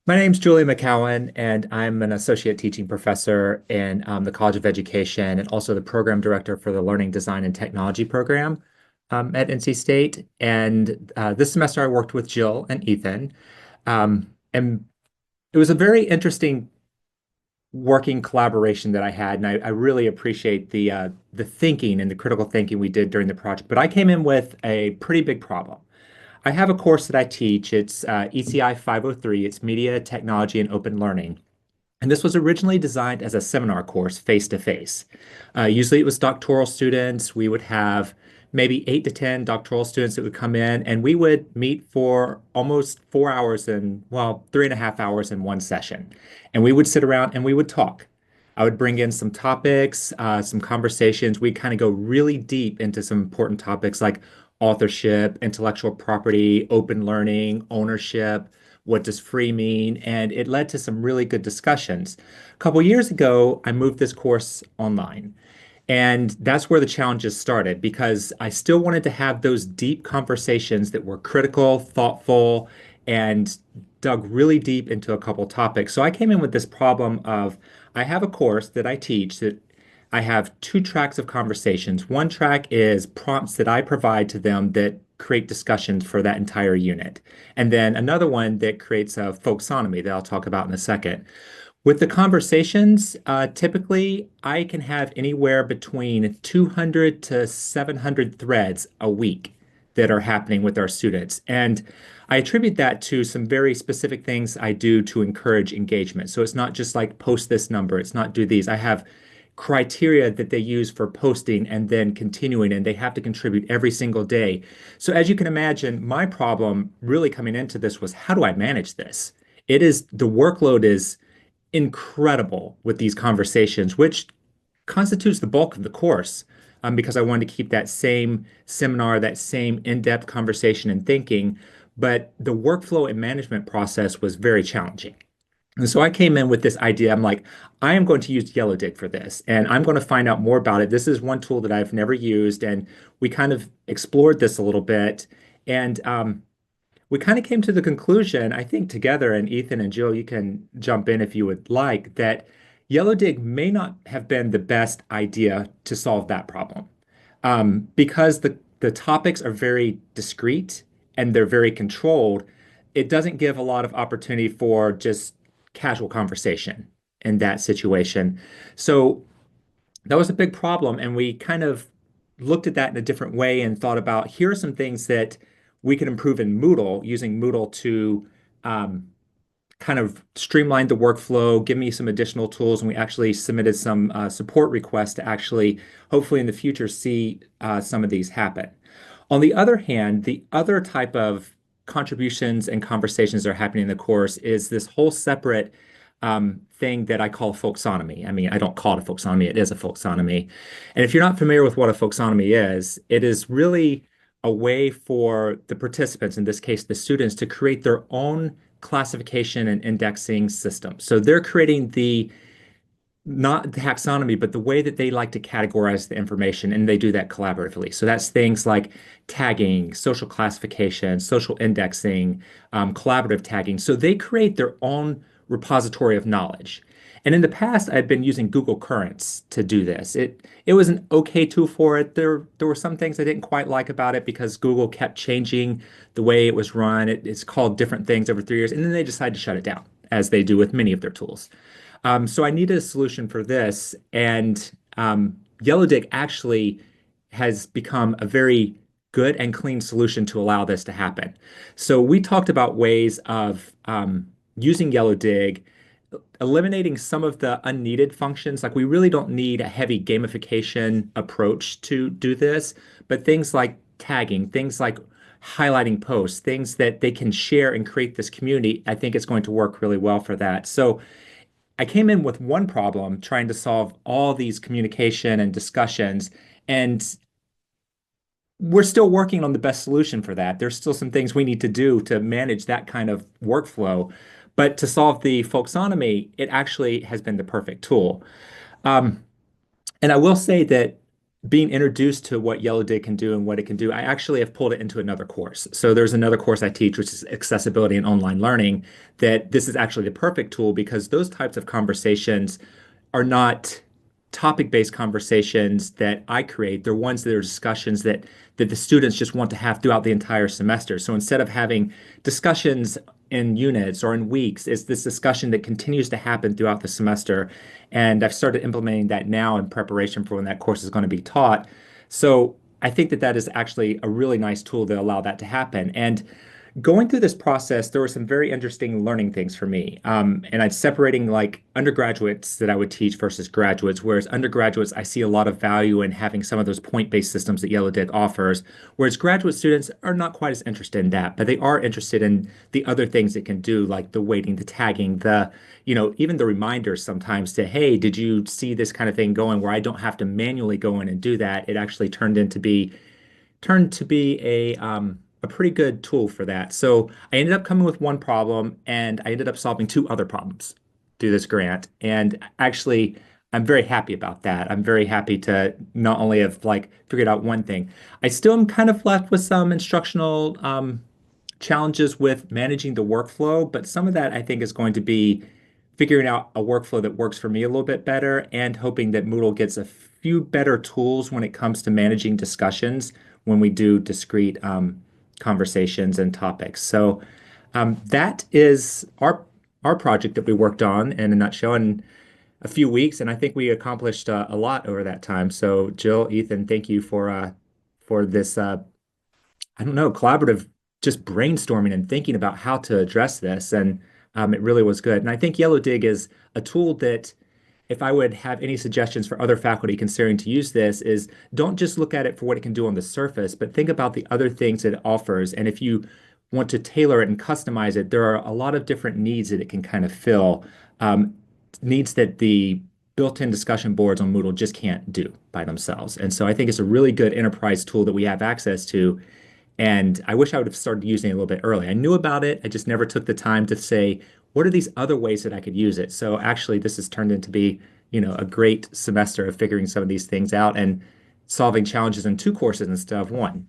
My name's Julie McKeown, and I'm an associate teaching professor in the College of Education and also the program director for the Learning Design and Technology program at NC State. And this semester I worked with Jill and Ethan. And it was a very interesting working collaboration that I had, and I really appreciate the thinking and the critical thinking we did during the project. But I came in with a pretty big problem. I have a course that I teach. It's ECI 503. It's Media, Technology, and Open Learning. And this was originally designed as a seminar course face to face. Usually it was doctoral students. We would have maybe 8 to 10 doctoral students that would come in, and we would meet for almost 4 hours and, well, 3.5 hours in one session. And we would sit around and we would talk. I would bring in some topics, some conversations. We'd kind of go really deep into some important topics like authorship, intellectual property, open learning, ownership. What does free mean? And it led to some really good discussions. A couple years ago, I moved this course online. And that's where the challenges started because I still wanted to have those deep conversations that were critical, thoughtful, and dug really deep into a couple topics. So I came in with this problem of I have a course that I teach that I have two tracks of conversations. One track is prompts that I provide to them that create discussions for that entire unit. And then another one that creates a folksonomy that I'll talk about in a second. With the conversations, typically I can have anywhere between 200 to 700 threads a week that are happening with our students. And I attribute that to some very specific things I do to encourage engagement. So it's not just like post this number, it's not do these. I have criteria that they use for posting and then continuing, and they have to contribute every single day. So as you can imagine, my problem really coming into this was how do I manage this? The workload is incredible with these conversations, which constitutes the bulk of the course, because I wanted to keep that same seminar, that same in-depth conversation and thinking. But the workflow and management process was very challenging. And so I came in with this idea. I'm like, I am going to use Yellowdig for this, and I'm going to find out more about it. This is one tool that I've never used, and we kind of explored this a little bit. And we kind of came to the conclusion, I think together, and Ethan and Jill, you can jump in if you would like, that Yellowdig may not have been the best idea to solve that problem. Because the topics are very discrete and they're very controlled, it doesn't give a lot of opportunity for just casual conversation in that situation. So that was a big problem. And we kind of looked at that in a different way and thought about here are some things that we can improve in Moodle, using Moodle to um, kind of streamline the workflow, give me some additional tools. And we actually submitted some support requests to actually, hopefully in the future, see some of these happen. On the other hand, the other type of contributions and conversations that are happening in the course is this whole separate thing that I call folksonomy. I mean, I don't call it a folksonomy, it is a folksonomy. And if you're not familiar with what a folksonomy is, it is really a way for the participants, in this case, the students, to create their own classification and indexing system. So they're creating not the taxonomy, but the way that they like to categorize the information, and they do that collaboratively. So that's things like tagging, social classification, social indexing, collaborative tagging. So they create their own repository of knowledge. And in the past, I've been using Google Currents to do this. It was an okay tool for it. There were some things I didn't quite like about it because Google kept changing the way it was run. It's called different things over 3 years, and then they decided to shut it down, as they do with many of their tools. So I needed a solution for this, and Yellowdig actually has become a very good and clean solution to allow this to happen. So we talked about ways of using Yellowdig, eliminating some of the unneeded functions. Like we really don't need a heavy gamification approach to do this, but things like tagging, things like highlighting posts, things that they can share and create this community, I think it's going to work really well for that. So I came in with one problem trying to solve all these communication and discussions, and we're still working on the best solution for that. There's still some things we need to do to manage that kind of workflow. But to solve the folksonomy, it actually has been the perfect tool. Um, and I will say that being introduced to what Yellowdig can do and what it can do, I actually have pulled it into another course. So there's another course I teach, which is accessibility and online learning, that this is actually the perfect tool because those types of conversations are not topic-based conversations that I create. They're ones that are discussions that the students just want to have throughout the entire semester. So instead of having discussions in units or in weeks, it's this discussion that continues to happen throughout the semester. And I've started implementing that now in preparation for when that course is going to be taught. So I think that that is actually a really nice tool to allow that to happen. And going through this process, there were some very interesting learning things for me. And I'm separating like undergraduates that I would teach versus graduates, whereas undergraduates, I see a lot of value in having some of those point-based systems that Yellowdig offers, whereas graduate students are not quite as interested in that, but they are interested in the other things it can do, like the weighting, the tagging, even the reminders sometimes to, hey, did you see this kind of thing going where I don't have to manually go in and do that? It actually turned to be a pretty good tool for that. So I ended up coming with one problem and I ended up solving two other problems through this grant. And actually, I'm very happy about that. I'm very happy to not only have like figured out one thing, I still am kind of left with some instructional challenges with managing the workflow, but some of that I think is going to be figuring out a workflow that works for me a little bit better and hoping that Moodle gets a few better tools when it comes to managing discussions when we do discrete conversations and topics. So that is our project that we worked on in a nutshell in a few weeks, and I think we accomplished a lot over that time. So Jill, Ethan, thank you for this I don't know, collaborative just brainstorming and thinking about how to address this. And it really was good. And I think Yellowdig is a tool that if I would have any suggestions for other faculty considering to use this is don't just look at it for what it can do on the surface, but think about the other things that it offers. And if you want to tailor it and customize it, there are a lot of different needs that it can kind of fill, um, needs that the built-in discussion boards on Moodle just can't do by themselves. And so I think it's a really good enterprise tool that we have access to and I wish I would have started using it a little bit early. I knew about it. I just never took the time to say, what are these other ways that I could use it? So actually, this has turned into be, a great semester of figuring some of these things out and solving challenges in two courses instead of one.